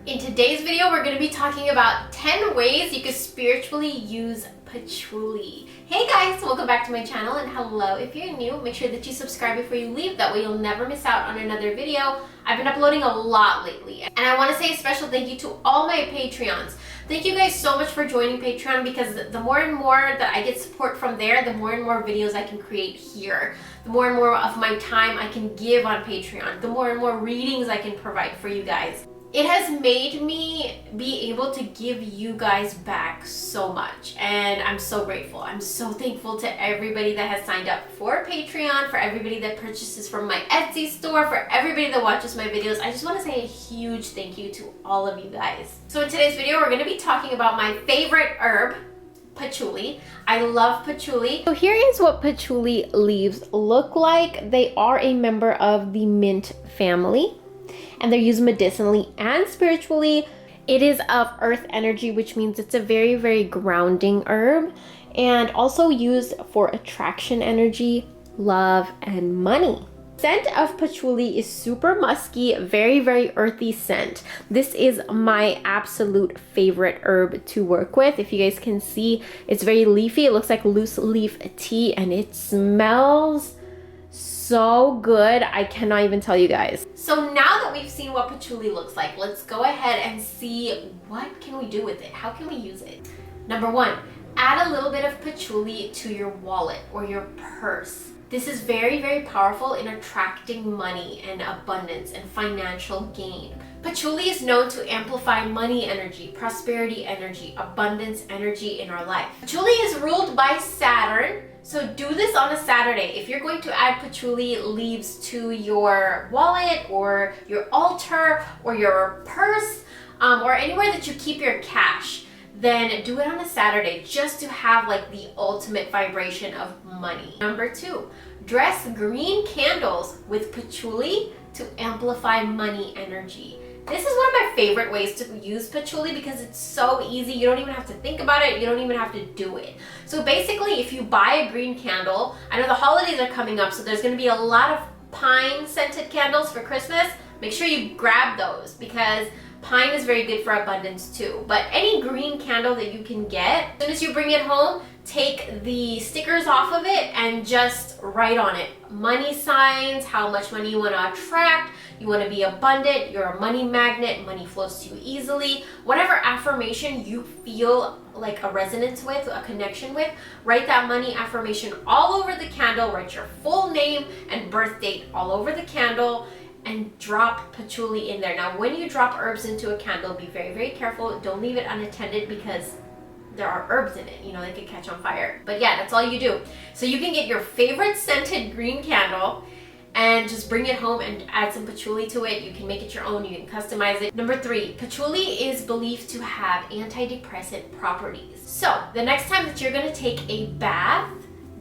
In today's video, we're going to be talking about 10 ways you can spiritually use patchouli. Hey guys, welcome back to my channel, and hello. If you're new, make sure that you subscribe before you leave. That way you'll never miss out on another video. I've been uploading a lot lately, and I want to say a special thank you to all my Patreons. Thank you guys so much for joining Patreon, because the more and more that I get support from there, the more and more videos I can create here. The more and more of my time I can give on Patreon. The more and more readings I can provide for you guys. It has made me be able to give you guys back so much, and I'm so grateful. I'm so thankful to everybody that has signed up for Patreon, for everybody that purchases from my Etsy store, for everybody that watches my videos. I just want to say a huge thank you to all of you guys. So in today's video, we're going to be talking about my favorite herb, patchouli. I love patchouli. So here is what patchouli leaves look like. They are a member of the mint family, and they're used medicinally and spiritually. It is of earth energy, which means it's a very, very grounding herb, and also used for attraction energy, love, and money. Scent of patchouli is super musky, very, very earthy scent. This is my absolute favorite herb to work with. If you guys can see, it's very leafy. It looks like loose leaf tea, and it smells so good. I cannot even tell you guys. So now that we've seen what patchouli looks like, let's go ahead and see what can we do with it. How can we use it? Number one, add a little bit of patchouli to your wallet or your purse. This is very, very powerful in attracting money and abundance and financial gain. Patchouli is known to amplify money energy, prosperity energy, abundance energy in our life. Patchouli is ruled by Saturn, so do this on a Saturday. If you're going to add patchouli leaves to your wallet or your altar or your purse or anywhere that you keep your cash, then do it on a Saturday just to have like the ultimate vibration of money. Number two, dress green candles with patchouli to amplify money energy. This is one of my favorite ways to use patchouli because it's so easy. You don't even have to think about it. You don't even have to do it. So basically, if you buy a green candle, I know the holidays are coming up, so there's going to be a lot of pine scented candles for Christmas. Make sure you grab those because pine is very good for abundance too. But any green candle that you can get, as soon as you bring it home, take the stickers off of it and just write on it money signs, how much money you want to attract. You want to be abundant, you're a money magnet, money flows to you easily. Whatever affirmation you feel like a resonance with, a connection with, write that money affirmation all over the candle. Write your full name and birth date all over the candle and drop patchouli in there. Now, when you drop herbs into a candle, be very, very careful. Don't leave it unattended because there are herbs in it. You know, they could catch on fire. But yeah, that's all you do. So you can get your favorite scented green candle and just bring it home and add some patchouli to it. You can make it your own, you can customize it. Number three, patchouli is believed to have antidepressant properties. So the next time that you're gonna take a bath,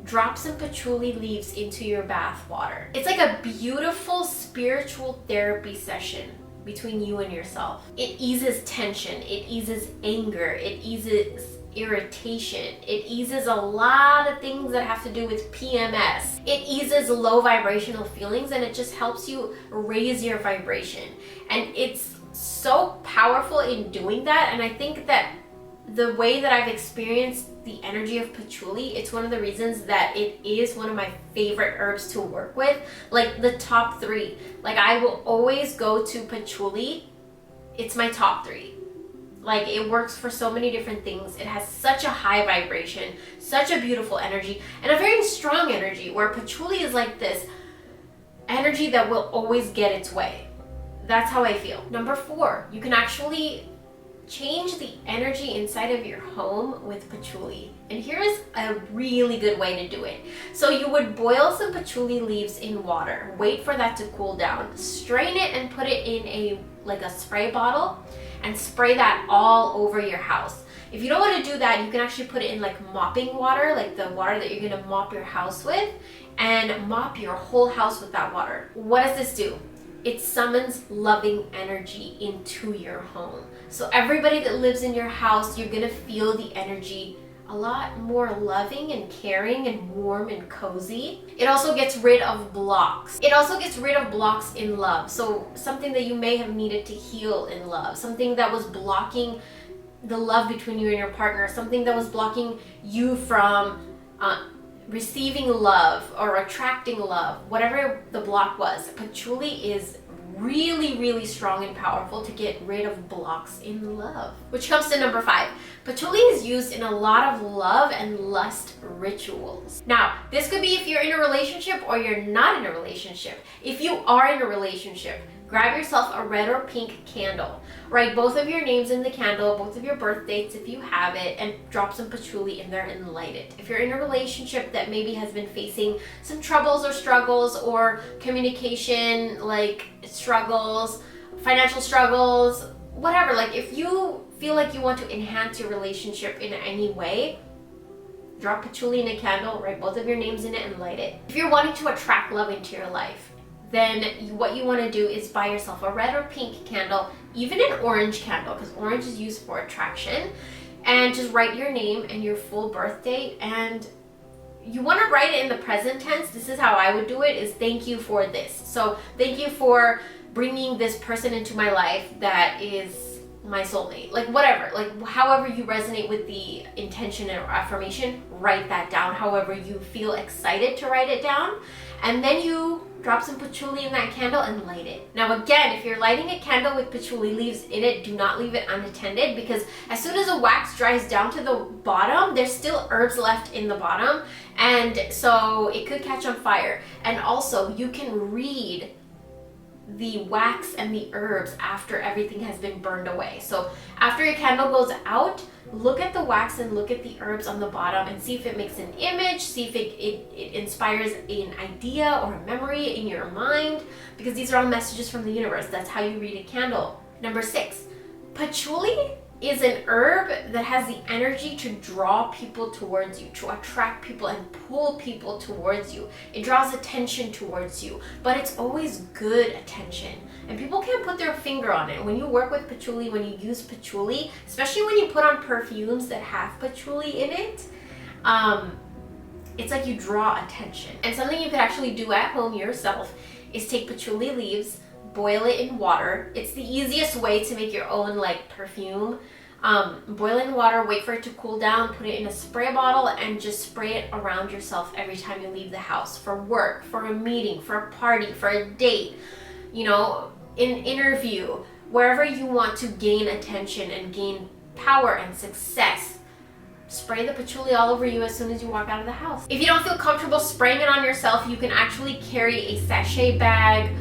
drop some patchouli leaves into your bath water. It's like a beautiful spiritual therapy session between you and yourself. It eases tension, it eases anger, it eases irritation. It eases a lot of things that have to do with PMS. It eases low vibrational feelings, and it just helps you raise your vibration. And it's so powerful in doing that. And I think that the way that I've experienced the energy of patchouli, it's one of the reasons that it is one of my favorite herbs to work with. Like the top three. Like I will always go to patchouli. It's my top three. Like it works for so many different things. It has such a high vibration, such a beautiful energy, and a very strong energy, where patchouli is like this energy that will always get its way. That's how I feel. Number four, you can actually change the energy inside of your home with patchouli. And here is a really good way to do it. So you would boil some patchouli leaves in water, wait for that to cool down, strain it and put it in a spray bottle and spray that all over your house. If you don't want to do that, you can actually put it in like mopping water, like the water that you're going to mop your house with, and mop your whole house with that water. What does this do? It summons loving energy into your home. So everybody that lives in your house, you're gonna feel the energy a lot more loving and caring and warm and cozy. It also gets rid of blocks. It also gets rid of blocks in love. So something that you may have needed to heal in love, something that was blocking the love between you and your partner, something that was blocking you from receiving love or attracting love, whatever the block was. Patchouli is really, really strong and powerful to get rid of blocks in love. Which comes to number 5. Patchouli is used in a lot of love and lust rituals. Now, this could be if you're in a relationship or you're not in a relationship. If you are in a relationship, grab yourself a red or pink candle. Write both of your names in the candle, both of your birth dates if you have it, and drop some patchouli in there and light it. If you're in a relationship that maybe has been facing some troubles or struggles or communication like struggles, financial struggles, whatever, like if you feel like you want to enhance your relationship in any way, drop patchouli in a candle, write both of your names in it and light it. If you're wanting to attract love into your life, then what you want to do is buy yourself a red or pink candle, even an orange candle, because orange is used for attraction, and just write your name and your full birth date. And you want to write it in the present tense. This is how I would do it, is thank you for this. So thank you for bringing this person into my life that is my soulmate, like whatever, like however you resonate with the intention or affirmation, write that down however you feel excited to write it down, and then you drop some patchouli in that candle and light it. Now again, if you're lighting a candle with patchouli leaves in it, do not leave it unattended, because as soon as the wax dries down to the bottom, there's still herbs left in the bottom, and so it could catch on fire. And also you can read the wax and the herbs after everything has been burned away. So after your candle goes out, look at the wax and look at the herbs on the bottom and see if it makes an image, see if it inspires an idea or a memory in your mind, because these are all messages from the universe. That's how you read a candle. Number 6, patchouli is an herb that has the energy to draw people towards you, to attract people and pull people towards you. It draws attention towards you, but it's always good attention. And people can't put their finger on it. When you work with patchouli, when you use patchouli, especially when you put on perfumes that have patchouli in it, it's like you draw attention. And something you could actually do at home yourself is take patchouli leaves, boil it in water. It's the easiest way to make your own like perfume. Boil it in water, wait for it to cool down, put it in a spray bottle, and just spray it around yourself every time you leave the house, for work, for a meeting, for a party, for a date, you know, in interview, wherever you want to gain attention and gain power and success. Spray the patchouli all over you as soon as you walk out of the house. If you don't feel comfortable spraying it on yourself, you can actually carry a sachet bag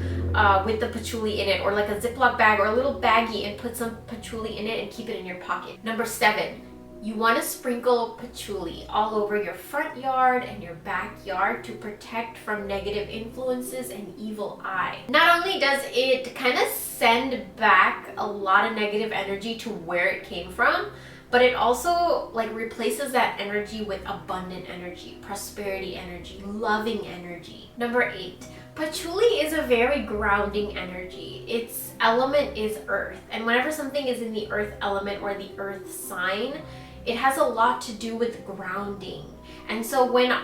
with the patchouli in it, or like a Ziploc bag or a little baggie, and put some patchouli in it and keep it in your pocket. Number 7, you want to sprinkle patchouli all over your front yard and your backyard to protect from negative influences and evil eye. Not only does it kind of send back a lot of negative energy to where it came from, but it also like replaces that energy with abundant energy, prosperity energy, loving energy. Number 8, patchouli is a very grounding energy. Its element is earth. And whenever something is in the earth element or the earth sign, it has a lot to do with grounding. And so when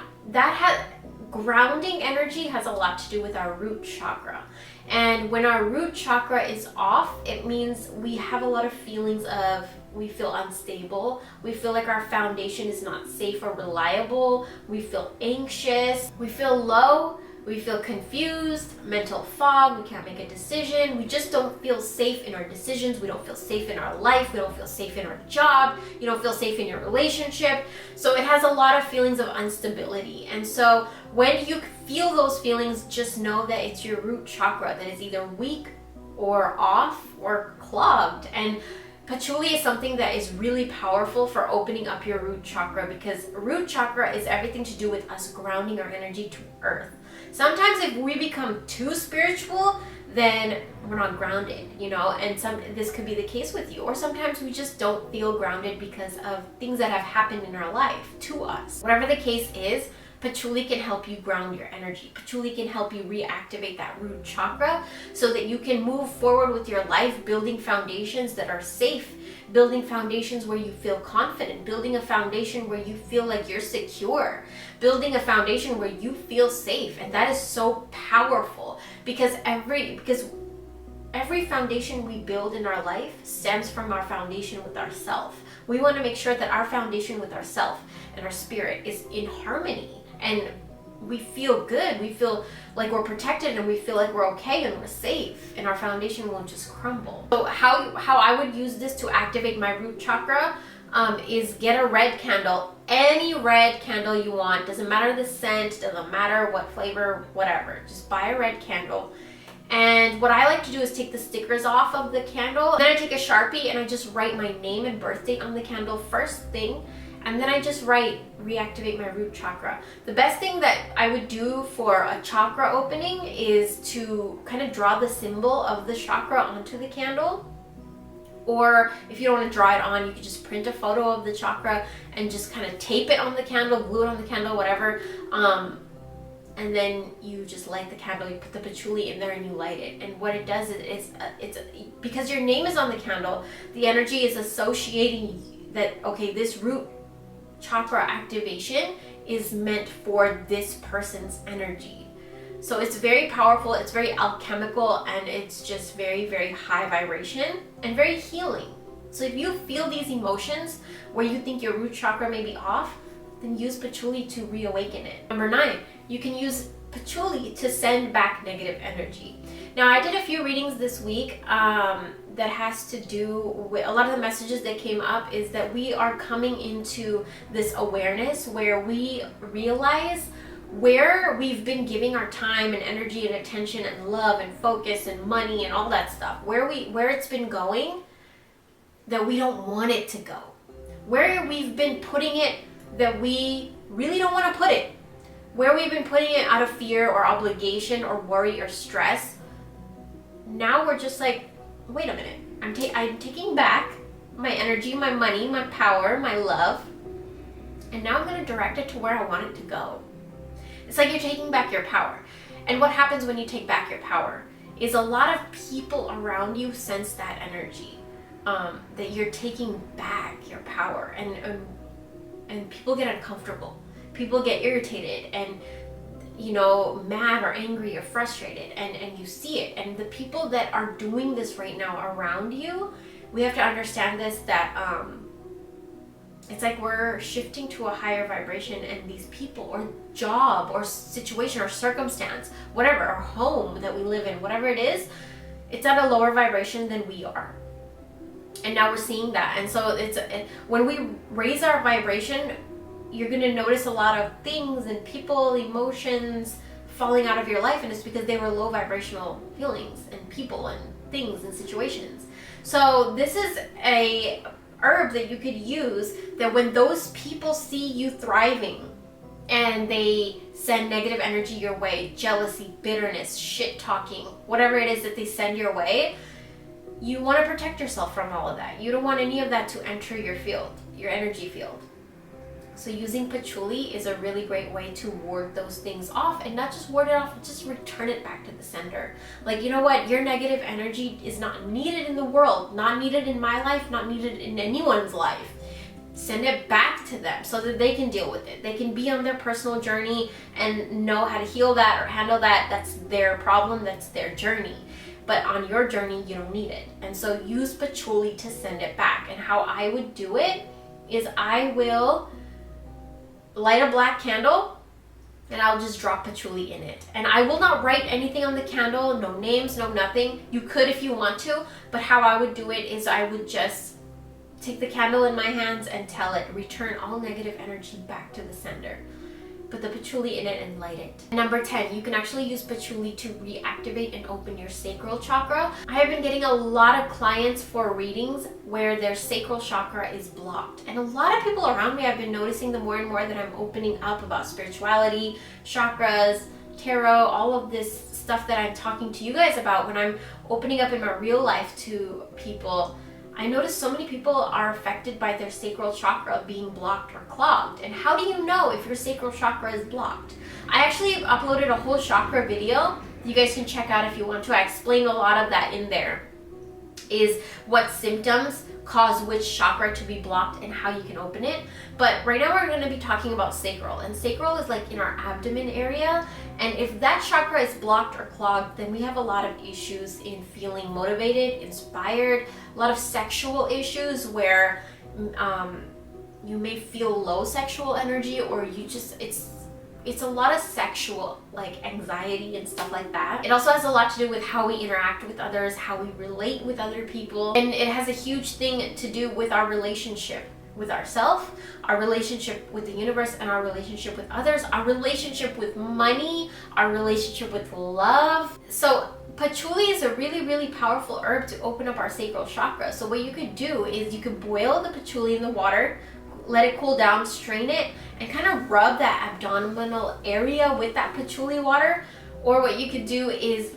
grounding energy has a lot to do with our root chakra. And when our root chakra is off, it means we have a lot of feelings of, we feel unstable, we feel like our foundation is not safe or reliable, we feel anxious, we feel low, we feel confused, mental fog, we can't make a decision, we just don't feel safe in our decisions, we don't feel safe in our life, we don't feel safe in our job, you don't feel safe in your relationship. So it has a lot of feelings of instability. And so when you feel those feelings, just know that it's your root chakra that is either weak or off or clogged. And patchouli is something that is really powerful for opening up your root chakra, because root chakra is everything to do with us grounding our energy to earth. Sometimes if we become too spiritual, then we're not grounded, you know, and this could be the case with you. Or sometimes we just don't feel grounded because of things that have happened in our life to us. Whatever the case is, patchouli can help you ground your energy. Patchouli can help you reactivate that root chakra so that you can move forward with your life, building foundations that are safe, building foundations where you feel confident, building a foundation where you feel like you're secure, building a foundation where you feel safe. And that is so powerful, because every foundation we build in our life stems from our foundation with ourselves. We want to make sure that our foundation with ourselves and our spirit is in harmony, and we feel good, we feel like we're protected, and we feel like we're okay and we're safe, and our foundation won't just crumble. So how I would use this to activate my root chakra is get a red candle, any red candle you want, doesn't matter the scent, doesn't matter what flavor, whatever, just buy a red candle. And what I like to do is take the stickers off of the candle, then I take a Sharpie and I just write my name and birth date on the candle first thing, and then I just write reactivate my root chakra. The best thing that I would do for a chakra opening is to kind of draw the symbol of the chakra onto the candle. Or if you don't want to draw it on, you could just print a photo of the chakra and just kind of tape it on the candle, glue it on the candle, whatever. And then you just light the candle, you put the patchouli in there and you light it. And what it does is it's because your name is on the candle, the energy is associating that, okay, this root chakra activation is meant for this person's energy. So it's very powerful, it's very alchemical, and it's just very, very high vibration and very healing. So if you feel these emotions where you think your root chakra may be off, then use patchouli to reawaken it. Number 9, you can use patchouli to send back negative energy. Now, I did a few readings this week that has to do with, a lot of the messages that came up is that we are coming into this awareness where we realize where we've been giving our time and energy and attention and love and focus and money and all that stuff, where it's been going that we don't want it to go, where we've been putting it that we really don't want to put it, where we've been putting it out of fear or obligation or worry or stress. Now we're just like, wait a minute, I'm taking back my energy, my money, my power, my love, and now I'm going to direct it to where I want it to go. It's like you're taking back your power. And what happens when you take back your power is a lot of people around you sense that energy, that you're taking back your power, and people get uncomfortable. People get irritated and, you know, mad or angry or frustrated, and you see it. And the people that are doing this right now around you, we have to understand this, that it's like we're shifting to a higher vibration, and these people or job or situation or circumstance, whatever, or home that we live in, whatever it is, it's at a lower vibration than we are. And now we're seeing that. And so when we raise our vibration, you're going to notice a lot of things and people, emotions falling out of your life, and it's because they were low vibrational feelings and people and things and situations. So this is a herb that you could use, that when those people see you thriving and they send negative energy your way, jealousy, bitterness, shit talking, whatever it is that they send your way, you want to protect yourself from all of that. You don't want any of that to enter your field, your energy field. So using patchouli is a really great way to ward those things off, and not just ward it off, but just return it back to the sender. Like, you know what? Your negative energy is not needed in the world, not needed in my life, not needed in anyone's life. Send it back to them so that they can deal with it. They can be on their personal journey and know how to heal that or handle that. That's their problem, that's their journey. But on your journey, you don't need it. And so use patchouli to send it back. And how I would do it is I will light a black candle and I'll just drop patchouli in it. And I will not write anything on the candle, no names, no nothing. You could if you want to, but how I would do it is I would just take the candle in my hands and tell it, return all negative energy back to the sender. Put the patchouli in it and light it. Number 10, you can actually use patchouli to reactivate and open your sacral chakra. I have been getting a lot of clients for readings where their sacral chakra is blocked. And a lot of people around me, I've been noticing the more and more that I'm opening up about spirituality, chakras, tarot, all of this stuff that I'm talking to you guys about. When I'm opening up in my real life to people, I notice so many people are affected by their sacral chakra being blocked or clogged. And how do you know if your sacral chakra is blocked? I actually uploaded a whole chakra video you guys can check out if you want to. I explain a lot of that in there. is what symptoms cause which chakra to be blocked and how you can open it. But right now we're going to be talking about sacral, and sacral is like in our abdomen area, and if that chakra is blocked or clogged, then we have a lot of issues in feeling motivated, inspired, a lot of sexual issues where you may feel low sexual energy, or you just it's a lot of sexual like anxiety and stuff like that. It also has a lot to do with how we interact with others, how we relate with other people, and it has a huge thing to do with our relationship with ourselves, our relationship with the universe, and our relationship with others, our relationship with money, our relationship with love. So patchouli is a really, really powerful herb to open up our sacral chakra. So what you could do is you could boil the patchouli in the water, let it cool down, strain it, and kind of rub that abdominal area with that patchouli water. Or what you could do is,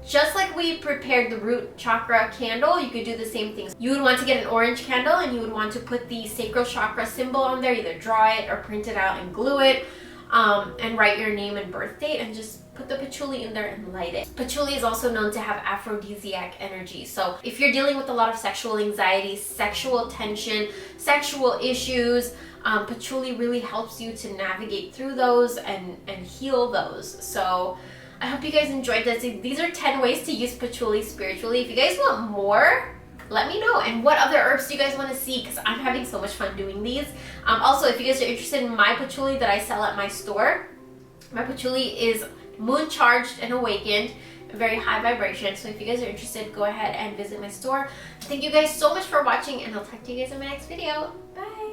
just like we prepared the root chakra candle, you could do the same thing. You would want to get an orange candle, and you would want to put the sacral chakra symbol on there, either draw it or print it out and glue it, and write your name and birth date, and just put the patchouli in there and light it. Patchouli is also known to have aphrodisiac energy. So if you're dealing with a lot of sexual anxiety, sexual tension, sexual issues, patchouli really helps you to navigate through those and heal those. So I hope you guys enjoyed this. These are 10 ways to use patchouli spiritually. If you guys want more, let me know. And what other herbs do you guys want to see? Because I'm having so much fun doing these. Also, if you guys are interested in my patchouli that I sell at my store, my patchouli is moon charged and awakened, very high vibration. So if you guys are interested, go ahead and visit my store. Thank you guys so much for watching, and I'll talk to you guys in my next video. Bye.